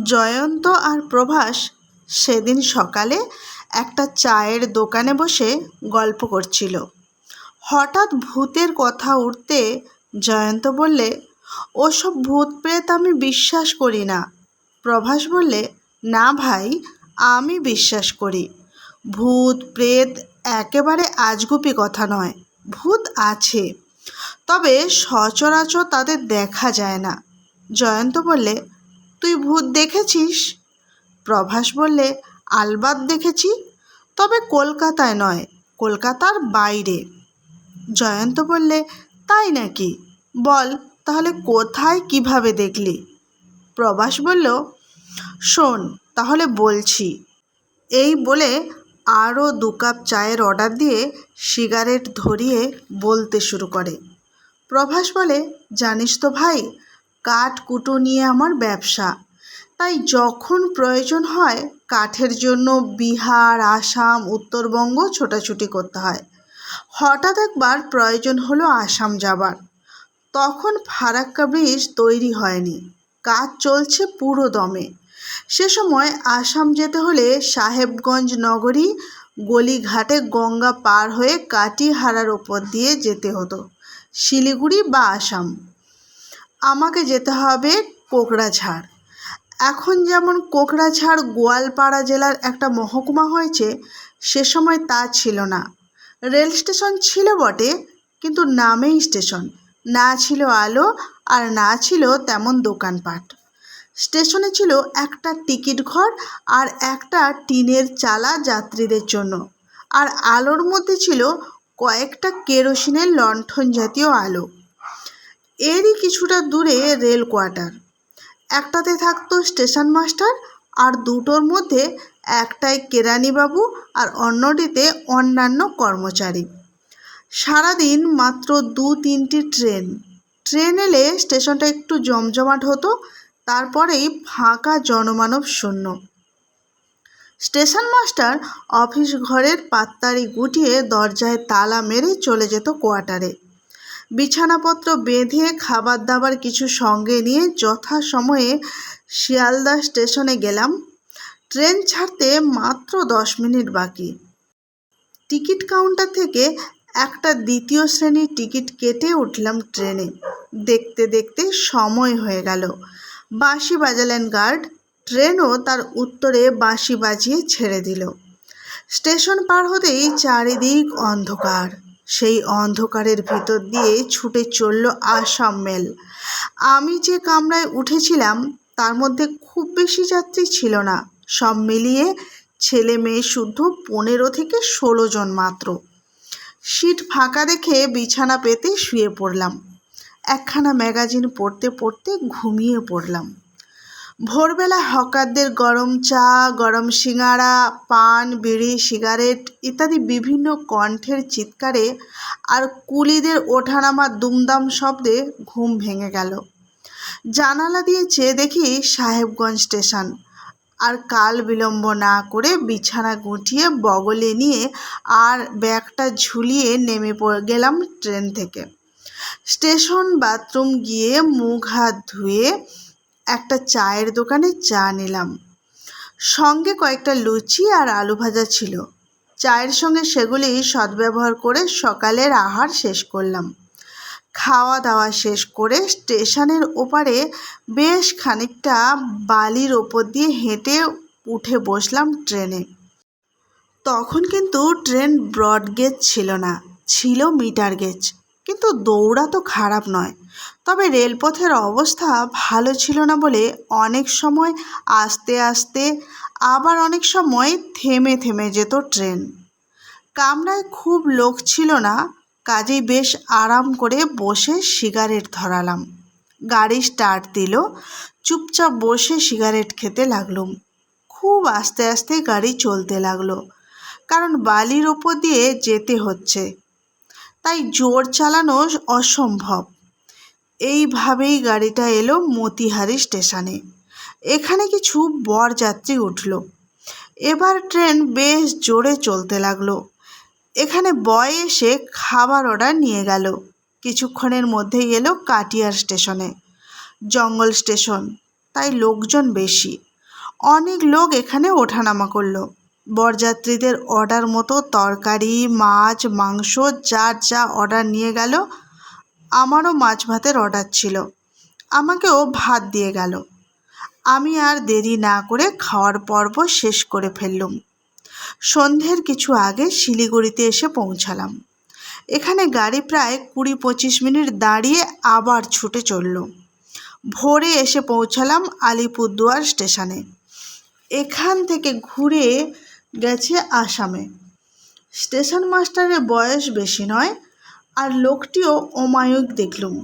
জয়ন্ত আর প্রভাস সেদিন সকালে একটা চায়ের দোকানে বসে গল্প করছিল। হঠাৎ ভূতের কথা উঠতে জয়ন্ত বললে, ওসব ভূত প্রেত আমি বিশ্বাস করি না। প্রভাস বললে, না ভাই, আমি বিশ্বাস করি। ভূত প্রেত একেবারে আজগুবি কথা নয়, ভূত আছে, তবে সচরাচর তাদের দেখা যায় না। জয়ন্ত বললে, তুই ভূত দেখেছিস? প্রভাস বললে, আলবাত দেখেছি, তবে কলকাতায় নয়, কলকাতার বাইরে। জয়ন্ত বললে, তাই নাকি? বল তাহলে কোথায়, কিভাবে দেখলি? প্রভাস বলল, শোন তাহলে বলছি। এই বলে আরও 2 কাপ চায়ের অর্ডার দিয়ে সিগারেট ধরিয়ে বলতে শুরু করে। প্রভাস বলে, জানিস তো ভাই, কাঠ কুটো নিয়ে আমার ব্যবসা, তাই যখন প্রয়োজন হয় কাঠের জন্য বিহার, আসাম, উত্তরবঙ্গ ছোটাছুটি করতে হয়। হঠাৎ একবার প্রয়োজন হলো আসাম যাবার, তখন ফারাক্কা ব্রিজ তৈরি হয়নি, কাজ চলছে পুরো দমে। সে সময় আসাম যেতে হলে সাহেবগঞ্জ নগরী গলিঘাটে গঙ্গা পার হয়ে কাটিহারার ওপর দিয়ে যেতে হতো শিলিগুড়ি বা আসাম। আমাকে যেতে হবে কোকড়াঝাড়। এখন যেমন কোকড়াঝাড় গোয়ালপাড়া জেলার একটা মহকুমা হয়েছে, সে সময় তা ছিল না। রেল স্টেশন ছিল বটে, কিন্তু নামেই স্টেশন, না ছিল আলো আর না ছিল তেমন দোকানপাট। স্টেশনে ছিল একটা টিকিট ঘর আর একটা টিনের চালা যাত্রীদের জন্য, আর আলোর মধ্যে ছিল কয়েকটা কেরোসিনের লণ্ঠন জাতীয় আলো। এরই কিছুটা দূরে রেল কোয়ার্টার। একটাতে থাকতো স্টেশন মাস্টার, আর দুটোর মধ্যে একটায় কেরানিবাবু আর অন্যটিতে অন্যান্য কর্মচারী। সারাদিন মাত্র 2-3টি ট্রেন এলে স্টেশনটা একটু জমজমাট হতো, তারপরেই ফাঁকা, জনমানব শূন্য। স্টেশন মাস্টার অফিস ঘরের পাত্তারি গুটিয়ে দরজায় তালা মেরে চলে যেত কোয়ার্টারে। বিছানাপত্র বেঁধে খাবার দাবার কিছু সঙ্গে নিয়ে যথাসময়ে শিয়ালদা স্টেশনে গেলাম। ট্রেন ছাড়তে মাত্র 10 মিনিট বাকি। টিকিট কাউন্টার থেকে একটা 2য় শ্রেণীর টিকিট কেটে উঠলাম ট্রেনে। দেখতে দেখতে সময় হয়ে গেল। বাঁশি বাজালেন গার্ড। ট্রেনও তার উত্তরে বাঁশি বাজিয়ে ছেড়ে দিল। স্টেশন পার হতেই চারিদিক অন্ধকার। সেই অন্ধকারের ভিতর দিয়ে ছুটে চলল আসাম মেল। আমি যে কামরায় উঠেছিলাম তার মধ্যে খুব বেশি যাত্রী ছিল না, সব মিলিয়ে ছেলে মেয়ে শুদ্ধ 15 থেকে 16 জন মাত্র। সিট ফাঁকা দেখে বিছানা পেতে শুয়ে পড়লাম। একখানা ম্যাগাজিন পড়তে পড়তে ঘুমিয়ে পড়লাম। ভোরবেলা হকারদের গরম চা, গরম সিঙাড়া, পান, বিড়ি, সিগারেট ইত্যাদি বিভিন্ন কণ্ঠের চিৎকারে আর কুলিদের ওঠানামার দুমদাম শব্দে ঘুম ভেঙে গেল। জানালা দিয়ে চেয়ে দেখি সাহেবগঞ্জ স্টেশন। আর কাল বিলম্ব না করে বিছানা গুটিয়ে বগলে নিয়ে আর ব্যাগটা ঝুলিয়ে নেমে গেলাম ট্রেন থেকে। স্টেশন বাথরুম গিয়ে মুখ হাত ধুয়ে একটা চায়ের দোকানে চা নিলাম। সঙ্গে কয়েকটা লুচি আর আলু ভাজা ছিল। চায়ের সঙ্গে সেগুলি সদ্ব্যবহার করে সকালের আহার শেষ করলাম। খাওয়া দাওয়া শেষ করে স্টেশনের ওপারে বেশ খানিকটা বালির ওপর দিয়ে হেঁটে উঠে বসলাম ট্রেনে। তখন কিন্তু ট্রেন ব্রড গেজ ছিল না, ছিল মিটার গেজ। কিন্তু দৌড়া তো খারাপ নয়, তবে রেলপথের অবস্থা ভালো ছিল না বলে অনেক সময় আস্তে আস্তে, আবার অনেক সময় থেমে থেমে যেত ট্রেন। কামরায় খুব লোক ছিল না, কাজেই বেশ আরাম করে বসে সিগারেট ধরালাম। গাড়ি স্টার্ট দিল। চুপচাপ বসে সিগারেট খেতে লাগলুম। খুব আস্তে আস্তে গাড়ি চলতে লাগলো, কারণ বালির ওপর দিয়ে যেতে হচ্ছে, তাই জোর চালানো অসম্ভব। এইভাবেই গাড়িটা এলো মতিহারি স্টেশনে। এখানে কিছু বরযাত্রী উঠল। এবার ট্রেন বেশ জোরে চলতে লাগলো। এখানে বয় এসে খাবার অর্ডার নিয়ে গেল। কিছুক্ষণের মধ্যেই এলো কাটিয়ার স্টেশনে। জঙ্গল স্টেশন। তাই লোকজন বেশি। অনেক লোক এখানে ওঠানামা করলো। বরযাত্রীদের অর্ডার মতো তরকারি, মাছ, মাংস যার যা অর্ডার নিয়ে গেল। আমারও মাছ ভাতের অর্ডার ছিল, আমাকেও ভাত দিয়ে গেল। আমি আর দেরি না করে খাওয়ার পর্ব শেষ করে ফেললুম। সন্ধ্যের কিছু আগে শিলিগুড়িতে এসে পৌঁছালাম। এখানে গাড়ি প্রায় 20-25 মিনিট দাঁড়িয়ে আবার ছুটে চলল। ভোরে এসে পৌঁছালাম আলিপুরদুয়ার স্টেশনে। এখান থেকে ঘুরে গেছে আসামে। স্টেশন মাস্টারের বয়স বেশি নয়, আর লোকটিও অমায়িক দেখলুম।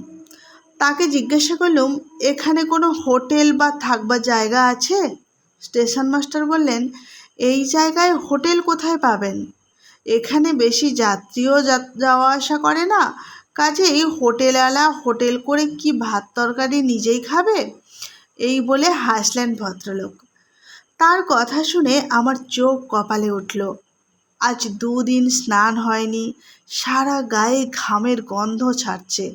তাকে জিজ্ঞাসা করলুম, এখানে কোনো হোটেল বা থাকবার জায়গা আছে? স্টেশন মাস্টার বললেন, এই জায়গায় হোটেল কোথায় পাবেন? এখানে বেশি যাত্রীও যাওয়া আসা করে না, কাজেই হোটেলওয়ালা হোটেল করে কি ভাত তরকারি নিজেই খাবে? এই বলে হাসলেন ভদ্রলোক। তার কথা শুনে আমার চোখ কপালে উঠল। আজ 2 দিন স্নান হয়নি, সারা গায়ে ঘামের গন্ধ ছাড়ছে।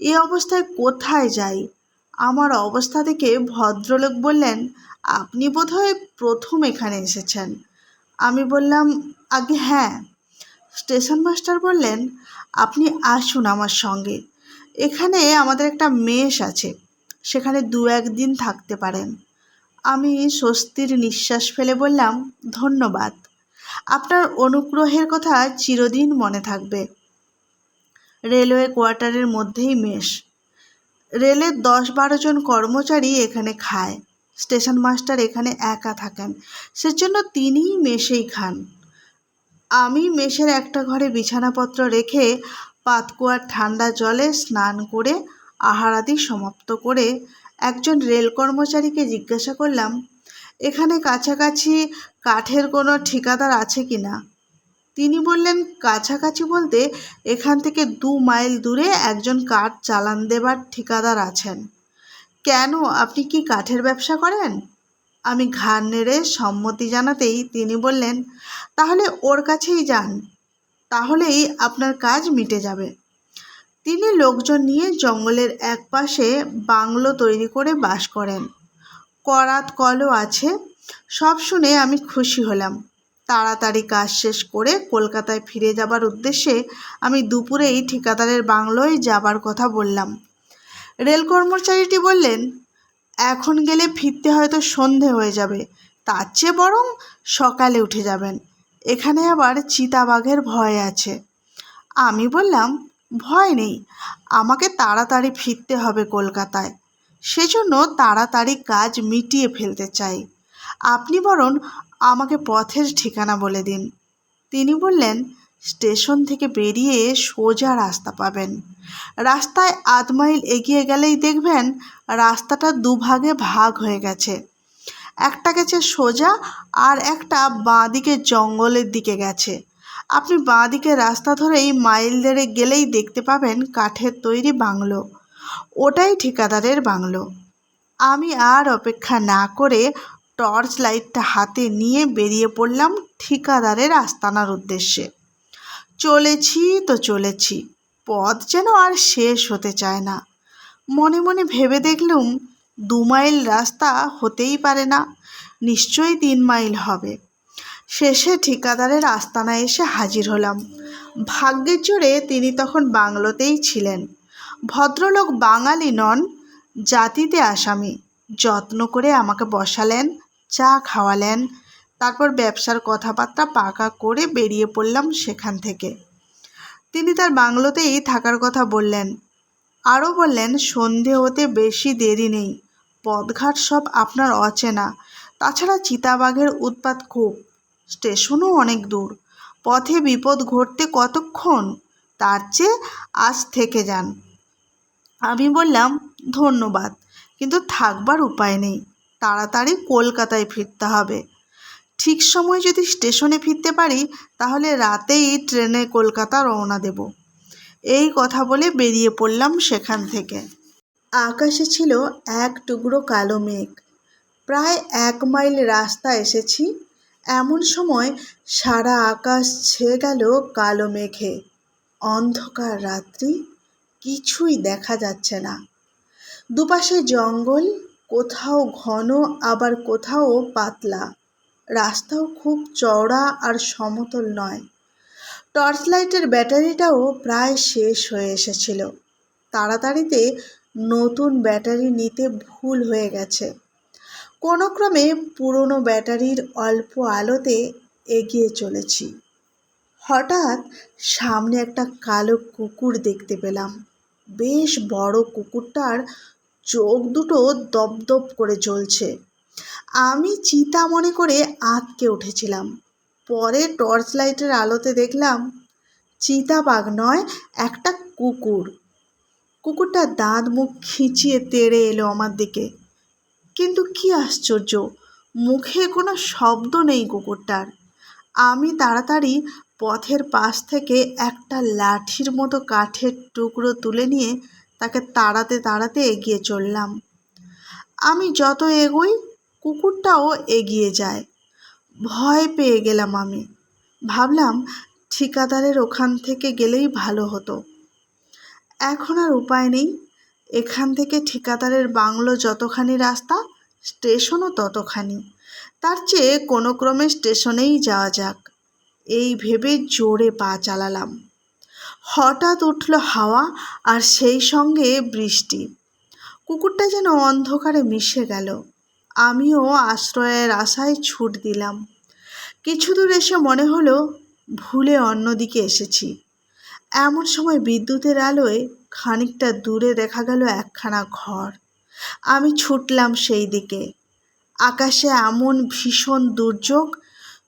এ অবস্থায় কোথায় যাই? আমার অবস্থা দেখে ভদ্রলোক বললেন, আপনি বোধহয় প্রথম এখানে এসেছেন। আমি বললাম, আগে হ্যাঁ। স্টেশন মাস্টার বললেন, আপনি আসুন আমার সঙ্গে। এখানে আমাদের একটা মেস আছে, সেখানে 2-1 দিন থাকতে পারেন। আমি স্বস্তির নিঃশ্বাস ফেলে বললাম, ধন্যবাদ। আপনার অনুগ্রহের কথা চিরদিন মনে থাকবে। রেলওয়ে কোয়ার্টারের মধ্যেই মেস। রেলের 10-12 জন কর্মচারী এখানে খায়। স্টেশন মাস্টার এখানে একা থাকেন, সেজন্য তিনিই মেসেই খান। আমি মেসের একটা ঘরে বিছানাপত্র রেখে পাতকুয়ার ঠান্ডা জলে স্নান করে আহারাদি সমাপ্ত করে একজন রেল কর্মচারীকে জিজ্ঞাসা করলাম, এখানে কাছাকাছি কাঠের কোনো ঠিকাদার আছে কি না? তিনি বললেন, কাছাকাছি বলতে এখান থেকে 2 মাইল দূরে একজন কাঠ চালান দেবার ঠিকাদার আছেন। কেন, আপনি কি কাঠের ব্যবসা করেন? আমি ঘাড় নেড়ে সম্মতি জানাতেই তিনি বললেন, তাহলে ওর কাছেই যান, তাহলেই আপনার কাজ মিটে যাবে। তিনি লোকজন নিয়ে জঙ্গলের একপাশে বাংলো তৈরি করে বাস করেন। করাত কলও আছে। সব শুনে আমি খুশি হলাম। তাড়াতাড়ি কাজ শেষ করে কলকাতায় ফিরে যাবার উদ্দেশ্যে আমি দুপুরেই ঠিকাদারের বাংলোয় যাবার কথা বললাম। রেল কর্মচারীটি বললেন, এখন গেলে ফিরতে হয়তো সন্ধে হয়ে যাবে, তার চেয়ে বরং সকালে উঠে যাবেন। এখানে আবার চিতাবাঘের ভয় আছে। আমি বললাম, ভয় নেই, আমাকে তাড়াতাড়ি ফিরতে হবে কলকাতায়, সেজন্য তাড়াতাড়ি কাজ মিটিয়ে ফেলতে চাই। আপনি বরং আমাকে পথের ঠিকানা বলে দিন। তিনি বললেন, স্টেশন থেকে বেরিয়ে সোজা রাস্তা পাবেন। রাস্তায় 1/2 মাইল এগিয়ে গেলেই দেখবেন রাস্তাটা 2 ভাগে ভাগ হয়ে গেছে। একটা গেছে সোজা, আর একটা বাঁ দিকে জঙ্গলের দিকে গেছে। আপনি বাঁ দিকে রাস্তা ধরেই মাইল 1.5 গেলেই দেখতে পাবেন কাঠের তৈরি বাংলো। ওটাই ঠিকাদারের বাংলো। আমি আর অপেক্ষা না করে টর্চ লাইটটা হাতে নিয়ে বেরিয়ে পড়লাম ঠিকাদারের আস্তানার উদ্দেশ্যে। চলেছি তো চলেছি, পথ যেন আর শেষ হতে চায় না। মনে মনে ভেবে দেখলুম 2 মাইল রাস্তা হতেই পারে না, নিশ্চয়ই 3 মাইল হবে। শেষে ঠিকাদারের আস্তানায় এসে হাজির হলাম। ভাগ্যের জোরে তিনি তখন বাংলোতেই ছিলেন। ভদ্রলোক বাঙালি নন, জাতিতে আসামি। যত্ন করে আমাকে বসালেন, চা খাওয়ালেন, তারপর ব্যবসার কথাবার্তা পাকা করে বেরিয়ে পড়লাম সেখান থেকে। তিনি তার বাংলোতেই থাকার কথা বললেন। আরও বললেন, সন্ধে হতে বেশি দেরি নেই, পথঘাট সব আপনার অচেনা, তাছাড়া চিতাবাঘের উৎপাত খুব, স্টেশনও অনেক দূর, পথে বিপদ ঘটতে কতক্ষণ, তার চেয়ে আজ থেকে যান। আমি বললাম, ধন্যবাদ, কিন্তু থাকবার উপায় নেই, তাড়াতাড়ি কলকাতায় ফিরতে হবে। ঠিক সময় যদি স্টেশনে ফিরতে পারি তাহলে রাতেই ট্রেনে কলকাতা রওনা দেব। এই কথা বলে বেরিয়ে পড়লাম সেখান থেকে। আকাশে ছিল এক টুকরো কালো মেঘ। প্রায় 1 মাইল রাস্তা এসেছি, এমন সময় সারা আকাশ ছেয়ে গেল কালো মেঘে। অন্ধকার রাত্রি, কিছুই দেখা যাচ্ছে না। দুপাশে জঙ্গল, কোথাও ঘন আবার কোথাও পাতলা। রাস্তাও খুব চওড়া আর সমতল নয়। টর্চ লাইটের ব্যাটারিটাও প্রায় শেষ হয়ে এসেছিল। তাড়াতাড়িতে নতুন ব্যাটারি নিতে ভুল হয়ে গেছে। কোনো ক্রমে পুরনো ব্যাটারির অল্প আলোতে এগিয়ে চলেছি। হঠাৎ সামনে একটা কালো কুকুর দেখতে পেলাম। বেশ বড় কুকুরটার চোখ দুটো দপদপ করে জ্বলছে। আমি চিতা মনে করে আঁতকে উঠেছিলাম। পরে টর্চ লাইটের আলোতে দেখলাম চিতাবাঘ নয়, একটা কুকুর। কুকুরটা দাঁত মুখ খিঁচিয়ে তেড়ে এলো আমার দিকে। কিন্তু কি আশ্চর্য, মুখে কোনো শব্দ নেই কুকুরটার। আমি তাড়াতাড়ি পথের পাশ থেকে একটা লাঠির মতো কাঠের টুকরো তুলে নিয়ে তাকে তাড়াতে তাড়াতে এগিয়ে চললাম। আমি যত এগোই কুকুরটাও এগিয়ে যায়। ভয় পেয়ে গেলাম আমি। ভাবলাম ঠিকাদারের ওখান থেকে গেলেই ভালো হতো। এখন আর উপায় নেই। এখান থেকে ঠিকাদারের বাংলো যতখানি রাস্তা, স্টেশনও ততখানি। তার চেয়ে কোনো ক্রমে স্টেশনেই যাওয়া যাক, এই ভেবে জোরে পা চালালাম। হঠাৎ উঠল হাওয়া আর সেই সঙ্গে বৃষ্টি। কুকুরটা যেন অন্ধকারে মিশে গেল। আমিও আশ্রয়ের আশায় ছুট দিলাম। কিছু দূর এসে মনে হলো ভুলে অন্যদিকে এসেছি। এমন সময় বিদ্যুতের আলোয় খানিকটা দূরে দেখা গেল একখানা ঘর। আমি ছুটলাম সেই দিকে। আকাশে এমন ভীষণ দুর্যোগ,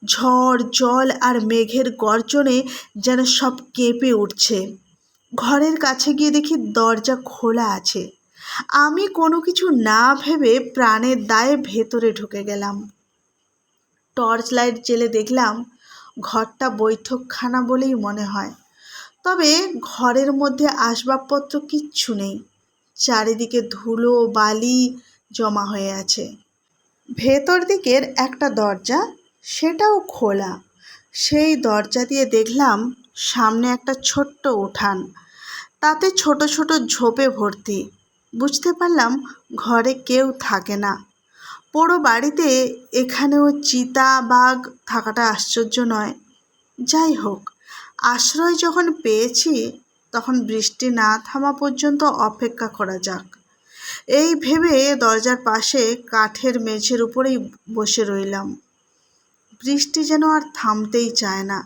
ঝড়, জল আর মেঘের গর্জনে যেন সব কেঁপে উঠছে। ঘরের কাছে গিয়ে দেখি দরজা খোলা আছে। আমি কোনো কিছু না ভেবে প্রাণের দায়ে ভেতরে ঢুকে গেলাম। টর্চ লাইট জ্বেলে দেখলাম ঘরটা বৈঠকখানা বলেই মনে হয়। তবে ঘরের মধ্যে আসবাবপত্র কিচ্ছু নেই। চারিদিকে ধুলো বালি জমা হয়ে আছে। ভেতর দিকের একটা দরজা, সেটাও খোলা। সেই দরজা দিয়ে দেখলাম সামনে একটা ছোট্ট উঠান, তাতে ছোট ছোট ঝোপে ভর্তি। বুঝতে পারলাম ঘরে কেউ থাকে না। পুরো বাড়িতে এখানেও চিতা বাঘ থাকাটা আশ্চর্য নয়। যাই হোক, আশ্রয় যখন পেয়েছি তখন বৃষ্টি না থামা পর্যন্ত অপেক্ষা করা যাক, এই ভেবে দরজার পাশে কাঠের মেঝের উপরেই বসে রইলাম। বৃষ্টি যেন আর থামতেই চায় না।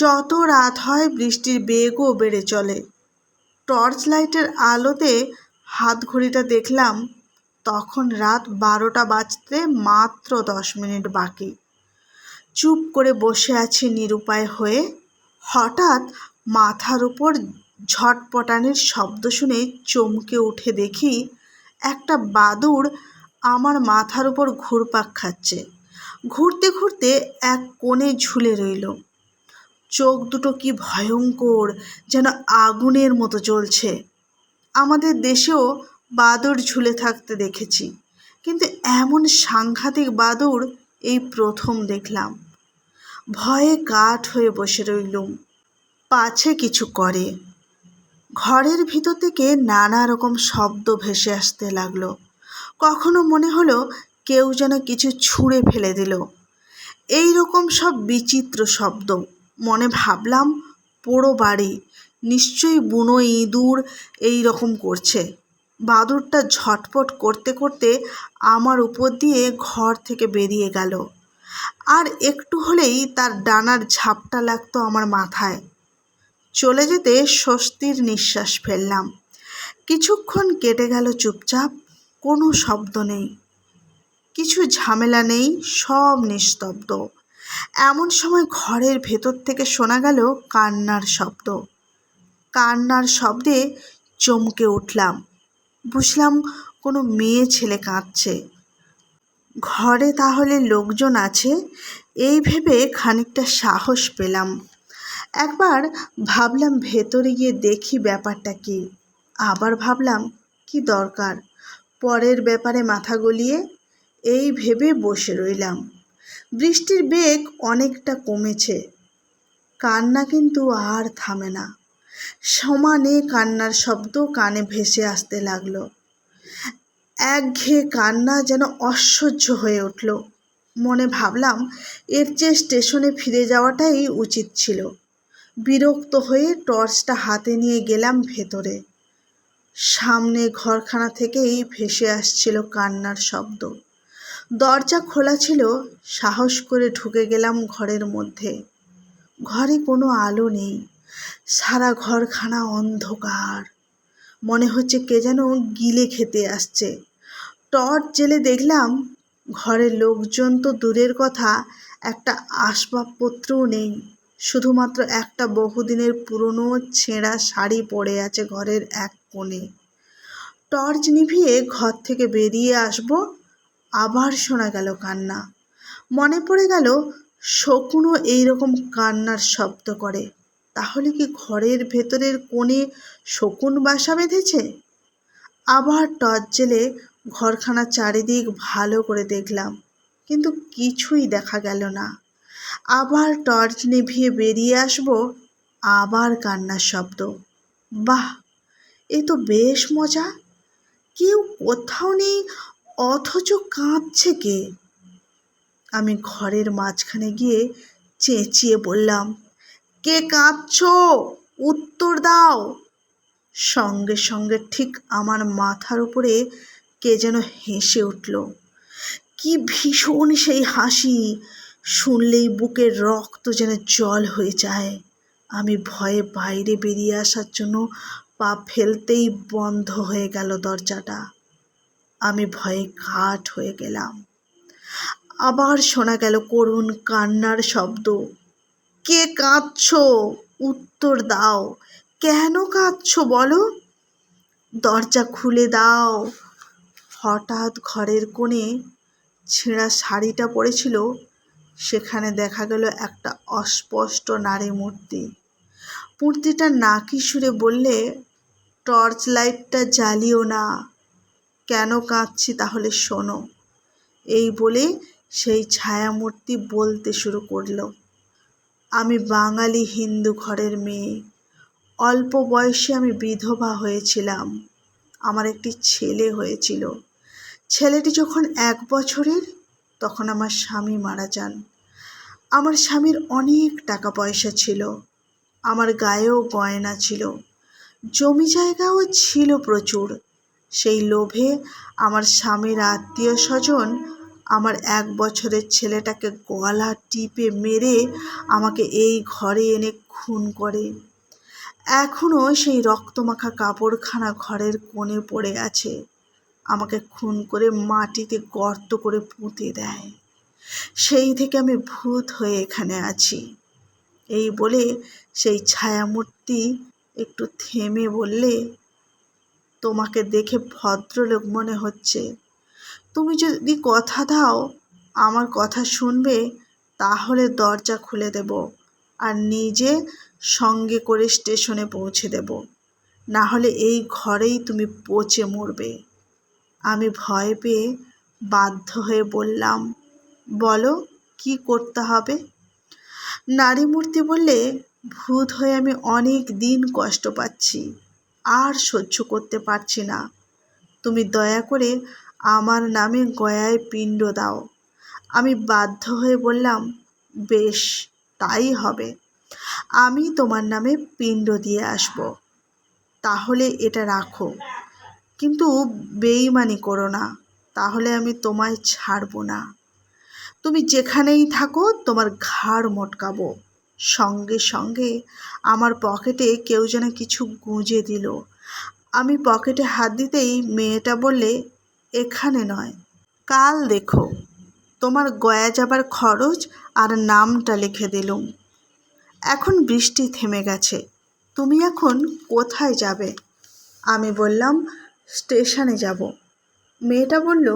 যত রাত হয় বৃষ্টির বেগও বেড়ে চলে। টর্চ লাইটের আলোতে হাত ঘড়িটা দেখলাম, তখন রাত 12টা বাজতে মাত্র 10 মিনিট বাকি। চুপ করে বসে আছি নিরুপায় হয়ে। হঠাৎ মাথার উপর ঝটপটানির শব্দ শুনে চমকে উঠে দেখি একটা বাদুড় আমার মাথার উপর ঘুরপাক খাচ্ছে। ঘুরতে ঘুরতে এক কোণে ঝুলে রইল। চোখ দুটো কি ভয়ঙ্কর, যেন আগুনের মতো জ্বলছে। আমাদের দেশেও বাদুড় ঝুলে থাকতে দেখেছি, কিন্তু এমন সাংঘাতিক বাদুড় এই প্রথম দেখলাম। ভয়ে কাঠ হয়ে বসে রইলুম, পাছে কিছু করে। ঘরের ভিতর থেকে নানা রকম শব্দ ভেসে আসতে লাগলো। কখনো মনে হলো কেউ যেন কিছু ছুঁড়ে ফেলে দিল। এই রকম সব বিচিত্র শব্দ। মনে ভাবলাম পোড়ো বাড়ি, নিশ্চয়ই বুনো ইঁদুর এই রকম করছে। বাদুড়টা ঝটপট করতে করতে আমার উপর দিয়ে ঘর থেকে বেরিয়ে গেল। আর একটু হলেই তার ডানার ঝাপটা লাগতো আমার মাথায়। চলে যেতে স্বস্তির নিঃশ্বাস ফেললাম। কিছুক্ষণ কেটে গেল চুপচাপ, কোনো শব্দ নেই, কিছু ঝামেলা নেই, সব নিস্তব্ধ। এমন সময় ঘরের ভেতর থেকে শোনা গেল কান্নার শব্দ। কান্নার শব্দে চমকে উঠলাম। বুঝলাম কোনো মেয়ে ছেলে কাঁদছে। ঘরে তাহলে লোকজন আছে, এই ভেবে খানিকটা সাহস পেলাম। একবার ভাবলাম ভেতরে গিয়ে দেখি ব্যাপারটা কি। আবার ভাবলাম কি দরকার, পরের ব্যাপারে মাথা গলিয়ে এই ভেবে বসে রইলাম। বৃষ্টির বেগ অনেকটা কমেছে, কান্না কিন্তু আর থামে না। সমানে কান্নার শব্দ কানে ভেসে আসতে লাগলো। একঘেয়ে কান্না যেন অসহ্য হয়ে উঠল। মনে ভাবলাম এর চেয়ে স্টেশনে ফিরে যাওয়াটাই উচিত ছিল। বিরক্ত হয়ে টর্চটা হাতে নিয়ে গেলাম ভেতরে। সামনে ঘরখানা থেকেই ভেসে আসছিল কান্নার শব্দ। দরজা খোলা ছিল, সাহস করে ঢুকে গেলাম ঘরের মধ্যে। ঘরে কোনো আলো নেই, সারা ঘরখানা অন্ধকার। মনে হচ্ছে কে যেন গিলে খেতে আসছে। টর্চ জেলে দেখলাম ঘরের লোকজন তো দূরের কথা, একটা আসবাবপত্রও নেই। শুধুমাত্র একটা বহুদিনের পুরনো ছেঁড়া শাড়ি পড়ে আছে ঘরের এক কোণে। টর্চ নিভিয়ে ঘর থেকে বেরিয়ে আসবো, আবার শোনা গেল কান্না। মনে পড়ে গেল শকুনও এইরকম কান্নার শব্দ করে। তাহলে কি ঘরের ভেতরের কোণে শকুন বাসা বেঁধেছে? আবার টর্চ জেলে ঘরখানা চারিদিক ভালো করে দেখলাম, কিন্তু কিছুই দেখা গেল না। আবার টর্চ নিভিয়ে বেরিয়ে আসবো, আবার কান্নার শব্দ। বাহ, এ তো বেশ মজা। কেউ কোথাও নেই, অথচ কাঁদছে কে? আমি ঘরের মাঝখানে গিয়ে চেঁচিয়ে বললাম, কে কাঁদছো? উত্তর দাও। সঙ্গে সঙ্গে ঠিক আমার মাথার উপরে কে যেন হেসে উঠল। কি ভীষণ সেই হাসি! শুনলেই বুকের রক্ত যেন জল হয়ে যায়। আমি ভয়ে বাইরে বেরিয়ে আসার জন্য পা ফেলতেই বন্ধ হয়ে গেল দরজাটা। আমি ভয়ে কাঠ হয়ে গেলাম। আবার শোনা গেল করুণ কান্নার শব্দ। কে কাঁদছো? উত্তর দাও। কেন কাঁদছো বলো? দরজা খুলে দাও। হঠাৎ ঘরের কোণে ছেঁড়া শাড়িটা পড়েছিল, সেখানে দেখা গেল একটা অস্পষ্ট নারী মূর্তি। মূর্তিটা নাকি সুরে বললে, টর্চ লাইটটা জ্বালিও না। কেন কাঁদছি তাহলে শোনো। এই বলে সেই ছায়ামূর্তি বলতে শুরু করলো, আমি বাঙালি হিন্দু ঘরের মেয়ে। অল্প বয়সে আমি বিধবা হয়েছিলাম। আমার একটি ছেলে হয়েছিল। ছেলেটি যখন 1 বছরের, তখন আমার স্বামী মারা যান। আমার স্বামীর অনেক টাকা পয়সা ছিল, আমার গায়েও গয়না ছিল, জমি জায়গাও ছিল প্রচুর। সেই লোভে আমার স্বামীর আত্মীয় স্বজন আমার 1 বছরের ছেলেটাকে গলা টিপে মেরে আমাকে এই ঘরে এনে খুন করে। এখনও সেই রক্তমাখা কাপড়খানা ঘরের কোণে পড়ে আছে। আমাকে খুন করে মাটিতে গর্ত করে পুঁতে দেয়। সেই থেকে আমি ভূত হয়ে এখানে আছি। এই বলে সেই ছায়ামূর্তি একটু থেমে বললে, তোমাকে দেখে ভদ্রলোক মনে হচ্ছে। তুমি যদি কথা দাও, আমার কথা শুনবে, তাহলে দরজা খুলে দেব আর নিজে সঙ্গে করে স্টেশনে পৌঁছে দেব। না হলে এই ঘরেই তুমি পচে মরবে। আমি ভয় পেয়ে বাধ্য হয়ে বললাম, বলো কি করতে হবে? নারী মূর্তি বললে, ভূত হয়ে আমি অনেক দিন কষ্ট পাচ্ছি, আর সহ্য করতে পারছি না। তুমি দয়া করে আমার নামে গয়ায় পিণ্ড দাও। আমি বাধ্য হয়ে বললাম, বেশ, তাই হবে। আমি তোমার নামে পিণ্ড দিয়ে আসব। তাহলে এটা রাখো, কিন্তু বেইমানি করো না, তাহলে আমি তোমায় ছাড়ব না। তুমি যেখানেই থাকো তোমার ঘাড় মটকাবো। সঙ্গে সঙ্গে আমার পকেটে কেউ যেন কিছু গুঁজে দিল। আমি পকেটে হাত দিতেই মেয়েটা বললে, এখানে নয়, কাল দেখো। তোমার গয়া যাবার খরচ আর নামটা লিখে দিলুম। এখন বৃষ্টি থেমে গেছে, তুমি এখন কোথায় যাবে? আমি বললাম, স্টেশনে যাব। মেয়েটা বলল,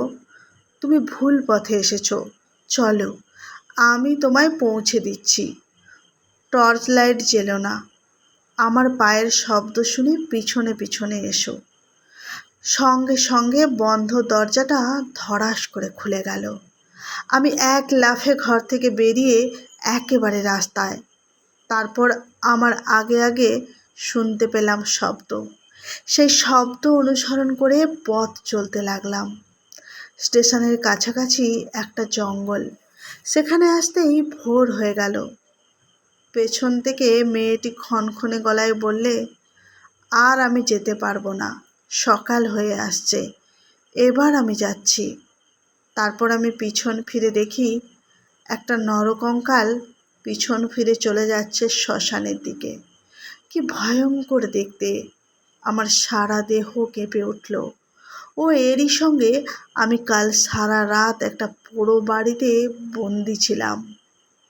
তুমি ভুল পথে এসেছো, চলো আমি তোমায় পৌঁছে দিচ্ছি। টর্চ লাইট জ্বেলো না, আমার পায়ের শব্দ শুনে পিছনে পিছনে এসো। সঙ্গে সঙ্গে বন্ধ দরজাটা ধড়াস করে খুলে গেল। আমি এক লাফে ঘর থেকে বেরিয়ে একেবারে রাস্তায়। তারপর আমার আগে আগে শুনতে পেলাম শব্দ। সেই শব্দ অনুসরণ করে পথ চলতে লাগলাম। স্টেশনের কাছাকাছি একটা জঙ্গল। সেখানে আসতেই ভোর হয়ে গেল। পেছন থেকে মেয়েটি ক্ষণক্ষণে গলায় বললে, আর আমি যেতে পারবো না, সকাল হয়ে আসছে, এবার আমি যাচ্ছি। তারপর আমি পিছন ফিরে দেখি একটা নরকঙ্কাল পিছন ফিরে চলে যাচ্ছে শ্মশানের দিকে। কি ভয়ঙ্কর দেখতে! আমার সারা দেহ কেঁপে উঠল। ও এরই সঙ্গে আমি কাল সারা রাত একটা পোড়ো বাড়িতে বন্দি ছিলাম।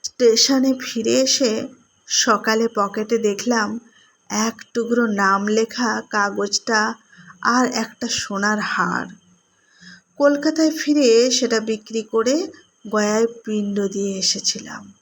স্টেশনে ফিরে এসে সকালে পকেটে দেখলাম এক টুকরো নাম লেখা কাগজটা আর একটা সোনার হার। কলকাতায় ফিরে সেটা বিক্রি করে গয়ায় পিণ্ড দিয়ে এসেছিলাম।